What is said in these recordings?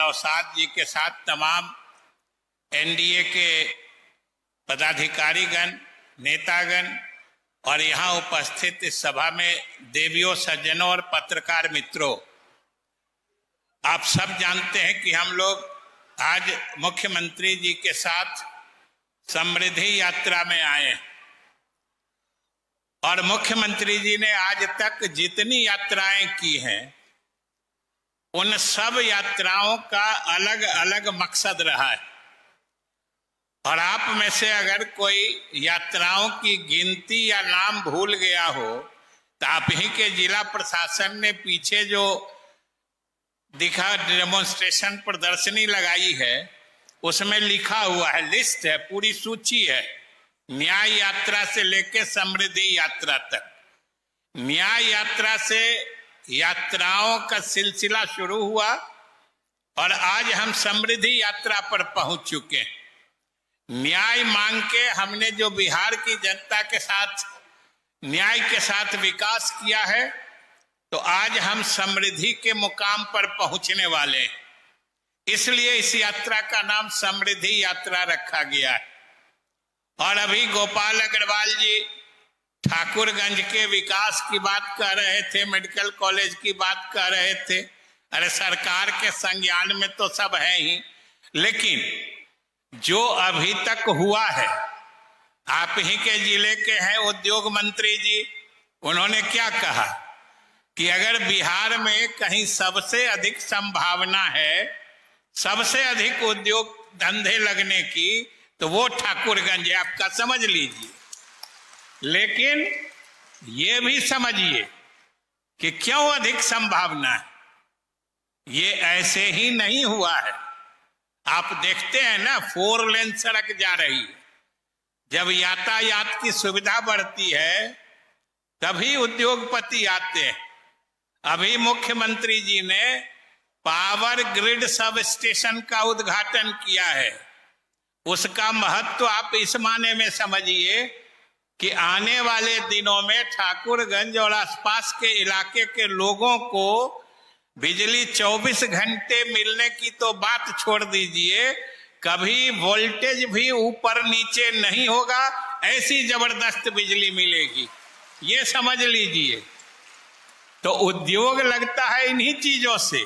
नौशाद जी के साथ तमाम एनडीए के पदाधिकारीगण, नेतागण और यहाँ उपस्थित इस सभा में देवियों, सज्जनों और पत्रकार मित्रों, आप सब जानते हैं कि हम लोग आज मुख्यमंत्री जी के साथ समृद्धि यात्रा में आए और मुख्यमंत्री जी ने आज तक जितनी यात्राएं की हैं उन सब यात्राओं का अलग अलग मकसद रहा है। और आप में से अगर कोई यात्राओं की गिनती या नाम भूल गया हो तो आप ही के जिला प्रशासन ने पीछे जो दिखा डेमोन्स्ट्रेशन प्रदर्शनी लगाई है उसमें लिखा हुआ है, लिस्ट है, पूरी सूची है, न्याय यात्रा से लेकर समृद्धि यात्रा तक। न्याय यात्रा से यात्राओं का सिलसिला शुरू हुआ और आज हम समृद्धि यात्रा पर पहुंच चुके हैं। न्याय मांग के हमने जो बिहार की जनता के साथ न्याय के साथ विकास किया है, तो आज हम समृद्धि के मुकाम पर पहुंचने वाले हैं। इसलिए इस यात्रा का नाम समृद्धि यात्रा रखा गया है। और अभी गोपाल अग्रवाल जी ठाकुरगंज के विकास की बात कर रहे थे, मेडिकल कॉलेज की बात कर रहे थे। अरे सरकार के संज्ञान में तो सब है ही, लेकिन जो अभी तक हुआ है, आप ही के जिले के हैं उद्योग मंत्री जी, उन्होंने क्या कहा कि अगर बिहार में कहीं सबसे अधिक संभावना है, सबसे अधिक उद्योग धंधे लगने की, तो वो ठाकुरगंज है। आपका समझ लीजिए, लेकिन ये भी समझिए कि क्यों अधिक संभावना है। ये ऐसे ही नहीं हुआ है। आप देखते हैं ना, 4 लेन सड़क जा रही है। जब यातायात की सुविधा बढ़ती है तभी उद्योगपति आते हैं। अभी मुख्यमंत्री जी ने पावर ग्रिड सब स्टेशन का उद्घाटन किया है। उसका महत्व आप इस माने में समझिए कि आने वाले दिनों में ठाकुरगंज और आसपास के इलाके के लोगों को बिजली 24 घंटे मिलने की तो बात छोड़ दीजिए, कभी वोल्टेज भी ऊपर नीचे नहीं होगा, ऐसी जबरदस्त बिजली मिलेगी। ये समझ लीजिए। तो उद्योग लगता है इन्हीं चीजों से।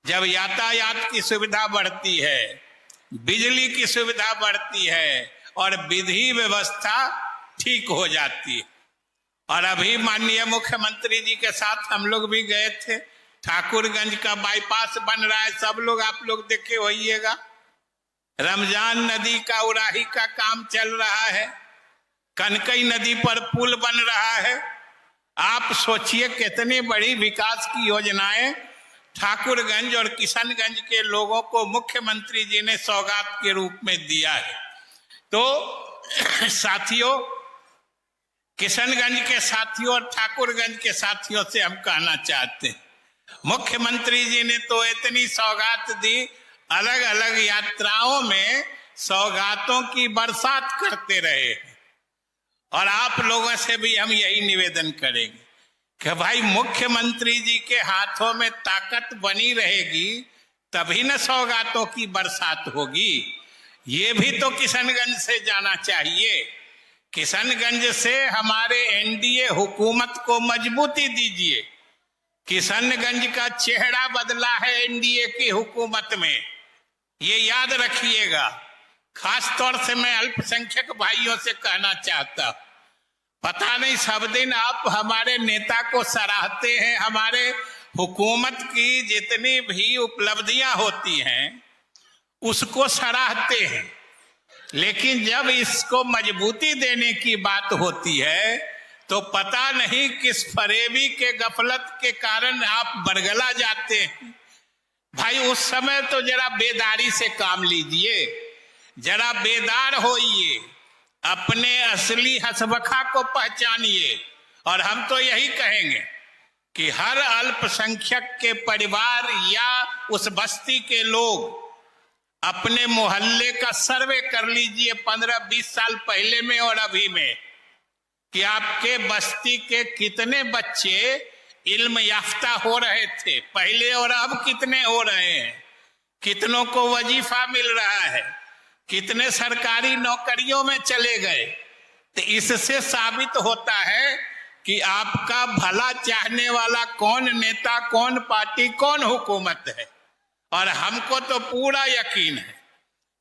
जब यातायात की सुविधा बढ़ती है, बिजली की सुविधा बढ़ती है और विधि व्यवस्था ठीक हो जाती है। और अभी माननीय मुख्यमंत्री जी के साथ हम लोग भी गए थे। ठाकुरगंज का बाईपास बन रहा है, सब लोग आप लोग देखे होइएगा। रमजान नदी का उराही का काम चल रहा है। कनकई नदी पर पुल बन रहा है। आप सोचिए कितनी बड़ी विकास की योजनाएं ठाकुरगंज और किशनगंज के लोगों को मुख्यमंत्री जी ने सौगात के रूप में दिया है। तो साथियों, किशनगंज के साथियों और ठाकुरगंज के साथियों से हम कहना चाहते हैं, मुख्यमंत्री जी ने तो इतनी सौगात दी, अलग अलग यात्राओं में सौगातों की बरसात करते रहे। और आप लोगों से भी हम यही निवेदन करेंगे कि भाई मुख्यमंत्री जी के हाथों में ताकत बनी रहेगी तभी न सौगातों की बरसात होगी। ये भी तो किशनगंज से जाना चाहिए। किशनगंज से हमारे एनडीए हुकूमत को मजबूती दीजिए। किशनगंज का चेहरा बदला है एनडीए की हुकूमत में, ये याद रखिएगा। खास तौर से मैं अल्पसंख्यक भाइयों से कहना चाहता, पता नहीं सब दिन आप हमारे नेता को सराहते हैं, हमारे हुकूमत की जितनी भी उपलब्धियां होती हैं उसको सराहते हैं, लेकिन जब इसको मजबूती देने की बात होती है तो पता नहीं किस फरेबी के गफलत के कारण आप बरगला जाते हैं। भाई उस समय तो जरा बेदारी से काम लीजिए, जरा बेदार होइए, अपने असली हसबखा को पहचानिए। और हम तो यही कहेंगे कि हर अल्पसंख्यक के परिवार या उस बस्ती के लोग अपने मोहल्ले का सर्वे कर लीजिए 15-20 साल पहले में और अभी में, कि आपके बस्ती के कितने बच्चे इल्म याफ्ता हो रहे थे पहले और अब कितने हो रहे हैं। कितनों को वजीफा मिल रहा है, कितने सरकारी नौकरियों में चले गए। तो इससे साबित होता है कि आपका भला चाहने वाला कौन नेता, कौन पार्टी, कौन हुकूमत है। और हमको तो पूरा यकीन है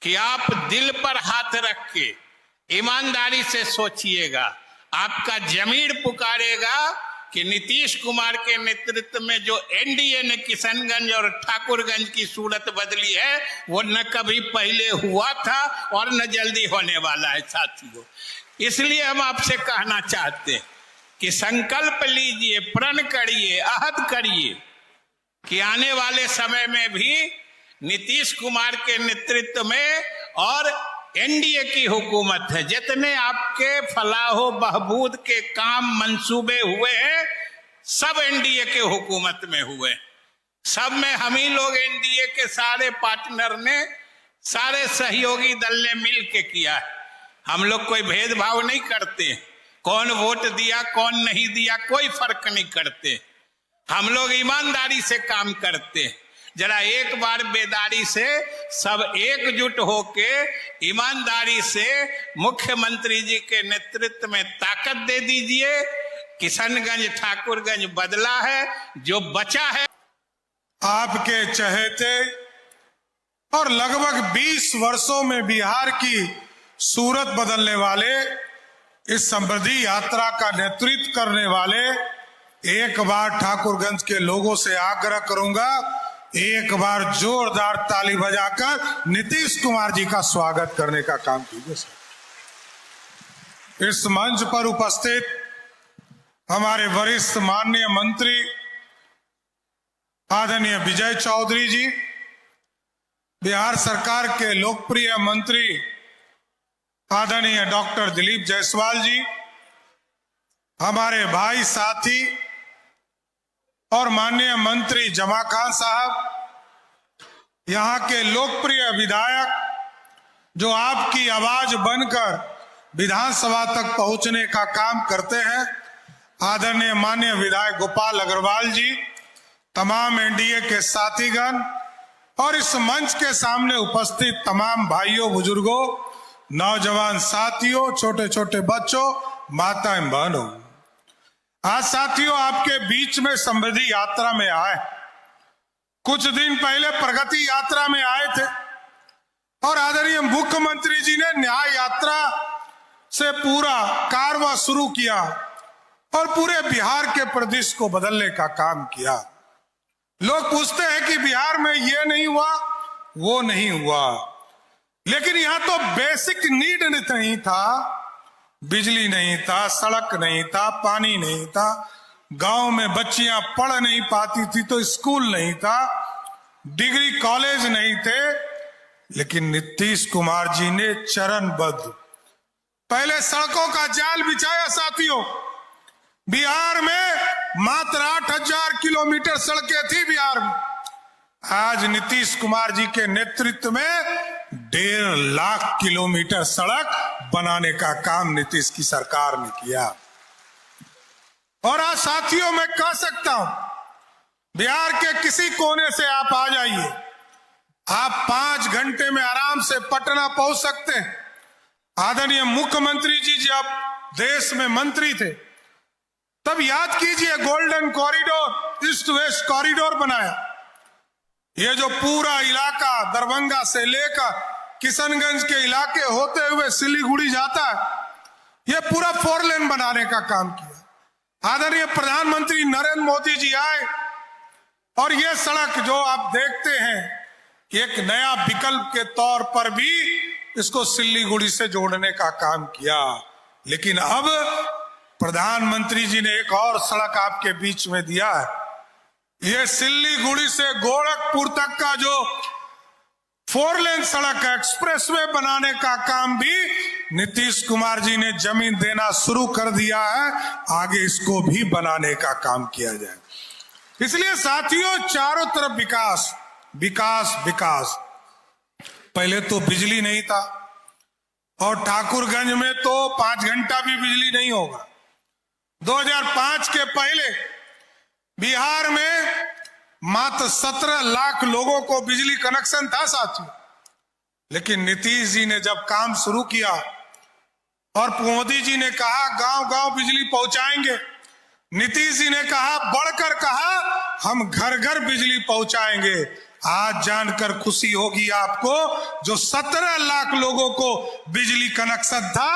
कि आप दिल पर हाथ रख के ईमानदारी से सोचिएगा, आपका जमीर पुकारेगा कि नीतीश कुमार के नेतृत्व में जो एनडीए ने किशनगंज और ठाकुरगंज की सूरत बदली है, वो न कभी पहले हुआ था और न जल्दी होने वाला है साथियों। इसलिए हम आपसे कहना चाहते हैं कि संकल्प लीजिए, प्रण करिए, अहद करिए कि आने वाले समय में भी नीतीश कुमार के नेतृत्व में और एनडीए की हुकूमत है, जितने आपके फलाहो बहबूद के काम मंसूबे हुए हैं सब एनडीए के हुकूमत में हुए। सब में हम ही लोग एनडीए के सारे पार्टनर ने, सारे सहयोगी दल ने मिल के किया है। हम लोग कोई भेदभाव नहीं करते, कौन वोट दिया कौन नहीं दिया कोई फर्क नहीं करते। हम लोग ईमानदारी से काम करते हैं। जरा एक बार बेदारी से सब एकजुट होके ईमानदारी से मुख्यमंत्री जी के नेतृत्व में ताकत दे दीजिए। किशनगंज ठाकुरगंज बदला है, जो बचा है आपके चहेते और लगभग 20 वर्षों में बिहार की सूरत बदलने वाले, इस समृद्धि यात्रा का नेतृत्व करने वाले, एक बार ठाकुरगंज के लोगों से आग्रह करूंगा, एक बार जोरदार ताली बजाकर नीतीश कुमार जी का स्वागत करने का काम कीजिए। इस मंच पर उपस्थित हमारे वरिष्ठ माननीय मंत्री आदरणीय विजय चौधरी जी, बिहार सरकार के लोकप्रिय मंत्री आदरणीय डॉक्टर दिलीप जायसवाल जी, हमारे भाई साथी और माननीय मंत्री जमा खान साहब, यहाँ के लोकप्रिय विधायक जो आपकी आवाज बनकर विधानसभा तक पहुंचने का काम करते हैं, आदरणीय माननीय विधायक गोपाल अग्रवाल जी, तमाम एनडीए के साथीगण और इस मंच के सामने उपस्थित तमाम भाइयों, बुजुर्गों, नौजवान साथियों, छोटे छोटे बच्चों, माताएं, बहनों, आज साथियों आपके बीच में समृद्धि यात्रा में आए। कुछ दिन पहले प्रगति यात्रा में आए थे और आदरणीय मुख्यमंत्री जी ने न्याय यात्रा से पूरा कारवां शुरू किया और पूरे बिहार के प्रदेश को बदलने का काम किया। लोग पूछते हैं कि बिहार में ये नहीं हुआ, वो नहीं हुआ, लेकिन यहां तो बेसिक नीड नहीं था, बिजली नहीं था, सड़क नहीं था, पानी नहीं था, गांव में बच्चियां पढ़ नहीं पाती थी तो स्कूल नहीं था, डिग्री कॉलेज नहीं थे, लेकिन नीतीश कुमार जी ने चरणबद्ध पहले सड़कों का जाल बिछाया। साथियों, बिहार में मात्र 8000 किलोमीटर सड़कें थी बिहार में, आज नीतीश कुमार जी के नेतृत्व में 1.5 लाख किलोमीटर सड़क बनाने का काम नीतीश की सरकार ने किया। और आज साथियों मैं कह सकता हूं, बिहार के किसी कोने से आप आ जाइए, आप 5 घंटे में आराम से पटना पहुंच सकते हैं। आदरणीय मुख्यमंत्री जी जब देश में मंत्री थे तब याद कीजिए golden corridor, east west corridor बनाया। ये जो पूरा इलाका दरभंगा से लेकर किशनगंज के इलाके होते हुए सिलीगुड़ी जाता है, ये पूरा 4 लेन बनाने का काम किया। आदरणीय प्रधानमंत्री नरेंद्र मोदी जी आए और ये सड़क जो आप देखते हैं, एक नया विकल्प के तौर पर भी इसको सिलीगुड़ी से जोड़ने का काम किया। लेकिन अब प्रधानमंत्री जी ने एक और सड़क आपके बीच में दिया है। ये सिलीगुड़ी से गोरखपुर तक का जो 4 लेन सड़क है, एक्सप्रेसवे बनाने का काम भी नीतीश कुमार जी ने जमीन देना शुरू कर दिया है। आगे इसको भी बनाने का काम किया जाए। इसलिए साथियों, चारों तरफ विकास विकास विकास। पहले तो बिजली नहीं था और ठाकुरगंज में तो 5 घंटा भी बिजली नहीं होगा। 2005 के पहले बिहार में मात्र 17 लाख लोगों को बिजली कनेक्शन था साथियों। लेकिन नीतीश जी ने जब काम शुरू किया और मोदी जी ने कहा गांव गांव बिजली पहुंचाएंगे, नीतीश जी ने कहा, बढ़कर कहा, हम घर घर बिजली पहुंचाएंगे। आज जानकर खुशी होगी आपको, जो 17 लाख लोगों को बिजली कनेक्शन था,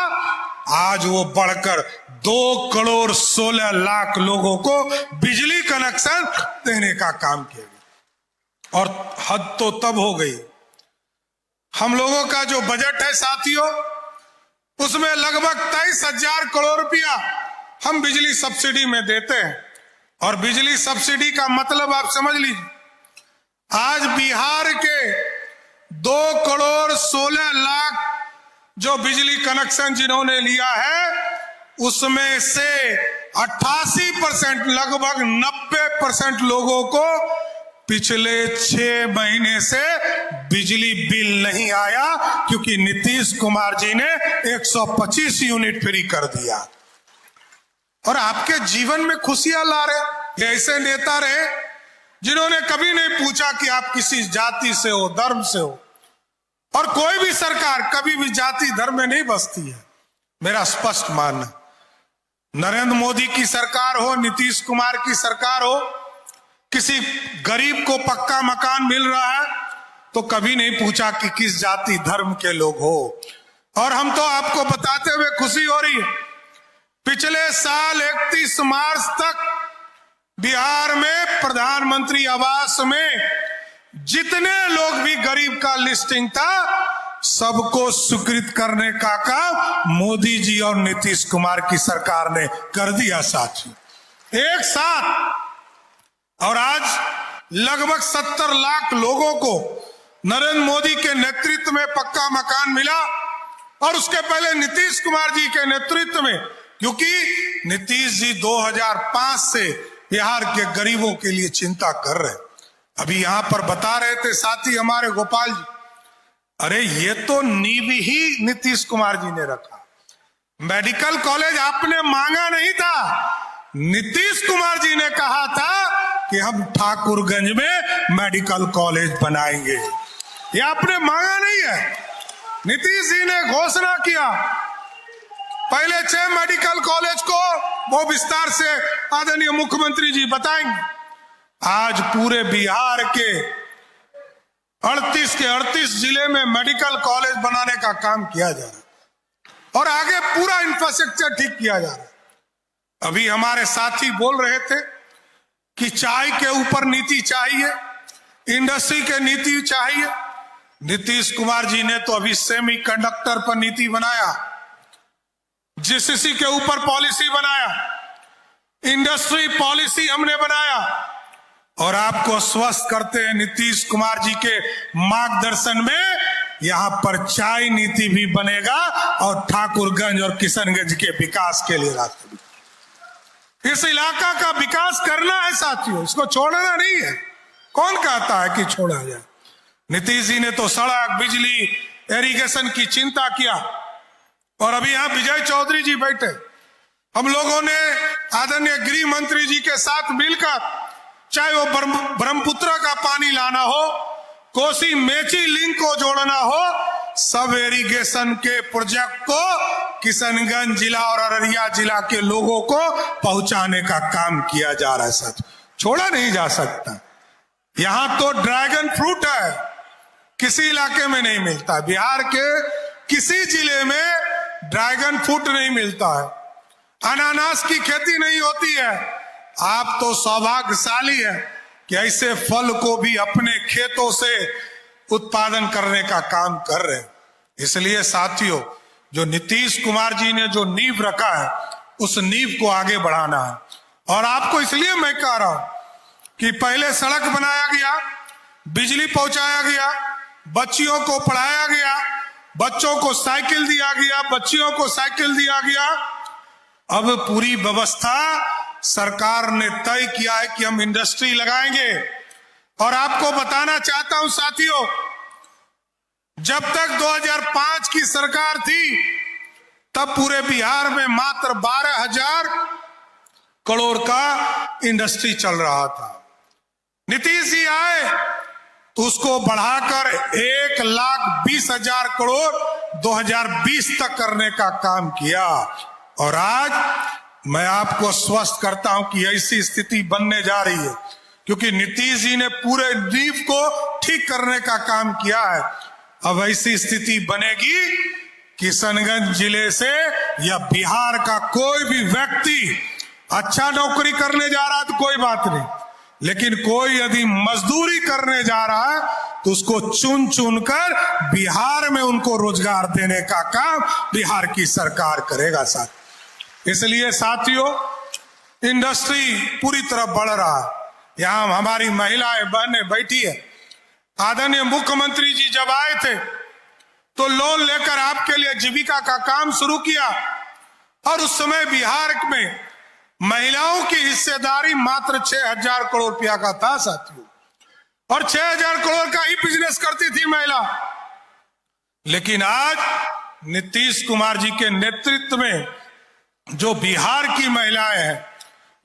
आज वो बढ़कर 2,16,00,000 लोगों को बिजली कनेक्शन देने का काम किया गया। और हद तो तब हो गई, हम लोगों का जो बजट है साथियों, उसमें लगभग 23,000 करोड़ रुपया हम बिजली सब्सिडी में देते हैं। और बिजली सब्सिडी का मतलब आप समझ लीजिए, आज बिहार के 2,16,00,000 जो बिजली कनेक्शन जिन्होंने लिया है, उसमें से 88%, लगभग 90% लोगों को पिछले 6 महीने से बिजली बिल नहीं आया, क्योंकि नीतीश कुमार जी ने 125 यूनिट फ्री कर दिया। और आपके जीवन में खुशियां ला रहे ऐसे नेता रहे जिन्होंने कभी नहीं पूछा कि आप किसी जाति से हो, धर्म से हो। और कोई भी सरकार कभी भी जाति धर्म में नहीं बसती है, मेरा स्पष्ट मानना। नरेंद्र मोदी की सरकार हो, नीतीश कुमार की सरकार हो, किसी गरीब को पक्का मकान मिल रहा है तो कभी नहीं पूछा कि किस जाति धर्म के लोग हो। और हम तो आपको बताते हुए खुशी हो रही है, पिछले साल 31 मार्च तक बिहार में प्रधानमंत्री आवास में जितने लोग भी गरीब का लिस्टिंग था, सबको स्वीकृत करने का काम मोदी जी और नीतीश कुमार की सरकार ने कर दिया साथियों, एक साथ। और आज लगभग 70 लाख लोगों को नरेंद्र मोदी के नेतृत्व में पक्का मकान मिला। और उसके पहले नीतीश कुमार जी के नेतृत्व में, क्योंकि नीतीश जी 2005 से बिहार के गरीबों के लिए चिंता कर रहे। अभी यहां पर बता रहे थे साथी हमारे गोपाल जी, अरे ये तो नींव ही नीतीश कुमार जी ने रखा। मेडिकल कॉलेज आपने मांगा नहीं था, नीतीश कुमार जी ने कहा था कि हम ठाकुरगंज में मेडिकल कॉलेज बनाएंगे। ये आपने मांगा नहीं है, नीतीश जी ने घोषणा किया। पहले 6 मेडिकल कॉलेज को वो विस्तार से आदरणीय मुख्यमंत्री जी बताएंगे। आज पूरे बिहार के 38 के 38 जिले में मेडिकल कॉलेज बनाने का काम किया जा रहा है और आगे पूरा इंफ्रास्ट्रक्चर ठीक किया जा रहा है। अभी हमारे साथी बोल रहे थे कि चाय के ऊपर नीति चाहिए, इंडस्ट्री के नीति चाहिए। नीतीश कुमार जी ने तो अभी सेमी कंडक्टर पर नीति बनाया, जीसीसी के ऊपर पॉलिसी बनाया, इंडस्ट्री पॉलिसी हमने बनाया। और आपको स्वस्थ करते हैं नीतीश कुमार जी के मार्गदर्शन में, यहां पर चाय नीति भी बनेगा और ठाकुरगंज और किशनगंज के विकास के लिए रास्ते। इस इलाका का विकास करना है साथियों, इसको छोड़ना नहीं है। कौन कहता है कि छोड़ा जाए? नीतीश जी ने तो सड़क, बिजली, इरिगेशन की चिंता किया। और अभी यहां विजय चौधरी जी बैठे, हम लोगों ने आदरणीय गृह मंत्री जी के साथ मिलकर, चाहे वो ब्रह्मपुत्र का पानी लाना हो, कोसी मेची लिंक को जोड़ना हो, सब इरिगेशन के प्रोजेक्ट को किशनगंज जिला और अररिया जिला के लोगों को पहुंचाने का काम किया जा रहा है। सच छोड़ा नहीं जा सकता। यहां तो ड्रैगन फ्रूट है, किसी इलाके में नहीं मिलता। बिहार के किसी जिले में ड्रैगन फ्रूट नहीं मिलता है, अनानास की खेती नहीं होती है। आप तो सौभाग्यशाली है कि ऐसे फल को भी अपने खेतों से उत्पादन करने का काम कर रहे हैं। इसलिए साथियों, जो नीतीश कुमार जी ने जो नींव रखा है, उस नींव को आगे बढ़ाना है। और आपको इसलिए मैं कह रहा हूं कि पहले सड़क बनाया गया, बिजली पहुंचाया गया, बच्चियों को पढ़ाया गया, बच्चों को साइकिल दिया गया, बच्चियों को साइकिल दिया गया। अब पूरी व्यवस्था सरकार ने तय किया है कि हम इंडस्ट्री लगाएंगे। और आपको बताना चाहता हूं साथियों, जब तक 2005 की सरकार थी, तब पूरे बिहार में मात्र 12,000 करोड़ का इंडस्ट्री चल रहा था। नीतीश जी आए तो उसको बढ़ाकर 1,20,000 करोड़ 2020 तक करने का काम किया। और आज मैं आपको स्वस्थ करता हूं कि ऐसी स्थिति बनने जा रही है, क्योंकि नीतीश जी ने पूरे नींव को ठीक करने का काम किया है। अब ऐसी स्थिति बनेगी, किशनगंज जिले से या बिहार का कोई भी व्यक्ति अच्छा नौकरी करने जा रहा है तो कोई बात नहीं, लेकिन कोई यदि मजदूरी करने जा रहा है तो उसको चुन चुन कर बिहार में उनको रोजगार देने का काम बिहार की सरकार करेगा साथ। इसलिए साथियों, इंडस्ट्री पूरी तरह बढ़ रहा है। यहां हमारी महिलाएं बहनें बैठी है। आदरणीय मुख्यमंत्री जी जब आए थे तो लोन लेकर आपके लिए जीविका का काम शुरू किया, और उस समय बिहार में महिलाओं की हिस्सेदारी मात्र 6,000 करोड़ रुपया का था साथियों, और 6,000 करोड़ का ही बिजनेस करती थी महिला। लेकिन आज नीतीश कुमार जी के नेतृत्व में जो बिहार की महिलाएं हैं,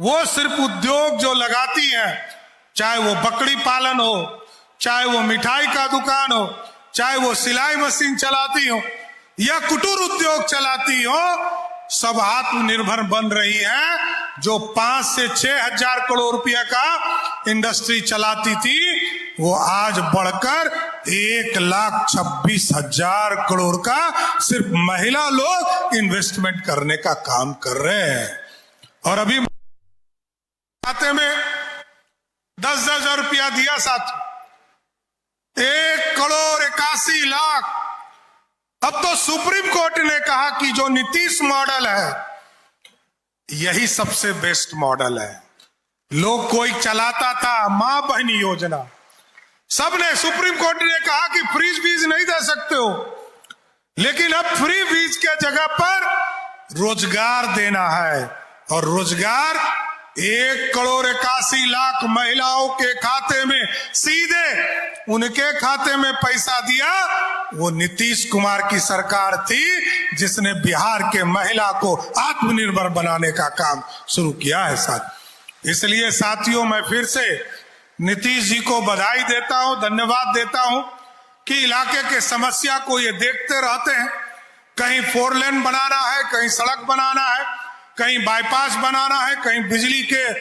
वो सिर्फ उद्योग जो लगाती हैं, चाहे वो बकरी पालन हो, चाहे वो मिठाई का दुकान हो, चाहे वो सिलाई मशीन चलाती हो या कुटीर उद्योग चलाती हो, सब आत्मनिर्भर बन रही हैं। जो 5 से 6,000 करोड़ रुपया का इंडस्ट्री चलाती थी, वो आज बढ़कर 1,26,000 करोड़ का सिर्फ महिला लोग इन्वेस्टमेंट करने का काम कर रहे हैं। और अभी खाते में 10,000 रुपया दिया साथ, 1,81,00,000। अब तो सुप्रीम कोर्ट ने कहा कि जो नीतीश मॉडल है यही सबसे बेस्ट मॉडल है। लोग कोई चलाता था मां बहनी योजना, सबने, सुप्रीम कोर्ट ने कहा कि फ्री बीज नहीं दे सकते हो, लेकिन अब फ्री बीज के जगह पर रोजगार देना है। और रोजगार 1,81,00,000 महिलाओं के खाते में सीधे उनके खाते में पैसा दिया, वो नीतीश कुमार की सरकार थी जिसने बिहार के महिला को आत्मनिर्भर बनाने का काम शुरू किया है साथ। इसलिए साथियों, मैं फिर से नीतीश जी को बधाई देता हूं, धन्यवाद देता हूं कि इलाके के समस्या को ये देखते रहते हैं। कहीं 4 लेन बनाना है, कहीं सड़क बनाना है, कहीं बाईपास बनाना है, कहीं बिजली के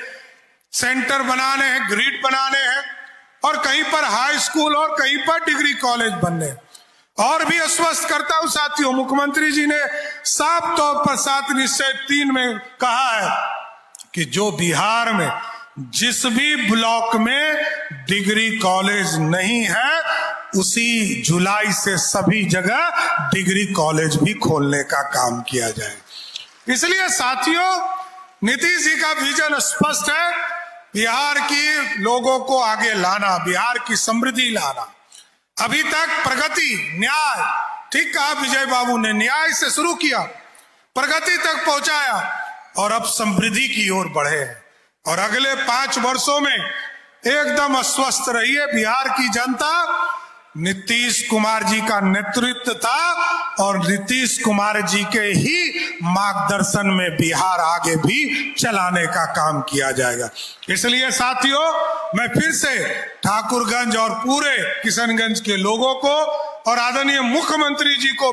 सेंटर बनाने हैं, ग्रिड बनाने हैं, और कहीं पर हाई स्कूल और कहीं पर डिग्री कॉलेज बनने। और भी आश्वस्त करता हूं साथियों, मुख्यमंत्री जी ने साफ तौर पर 7 निश्चय 3 में कहा है कि जो बिहार में जिस भी ब्लॉक में डिग्री कॉलेज नहीं है, उसी जुलाई से सभी जगह डिग्री कॉलेज भी खोलने का काम किया जाए। इसलिए साथियों, नीतीश जी का विजन स्पष्ट है, बिहार की लोगों को आगे लाना, बिहार की समृद्धि लाना। अभी तक प्रगति, न्याय, ठीक कहा विजय बाबू ने, न्याय से शुरू किया, प्रगति तक पहुंचाया, और अब समृद्धि की ओर बढ़े हैं। और अगले 5 वर्षों में एकदम अस्वस्थ रही है बिहार की जनता। नीतीश कुमार जी का नेतृत्व था और नीतीश कुमार जी के ही मार्गदर्शन में बिहार आगे भी चलाने का काम किया जाएगा। इसलिए साथियों, मैं फिर से ठाकुरगंज और पूरे किशनगंज के लोगों को और आदरणीय मुख्यमंत्री जी को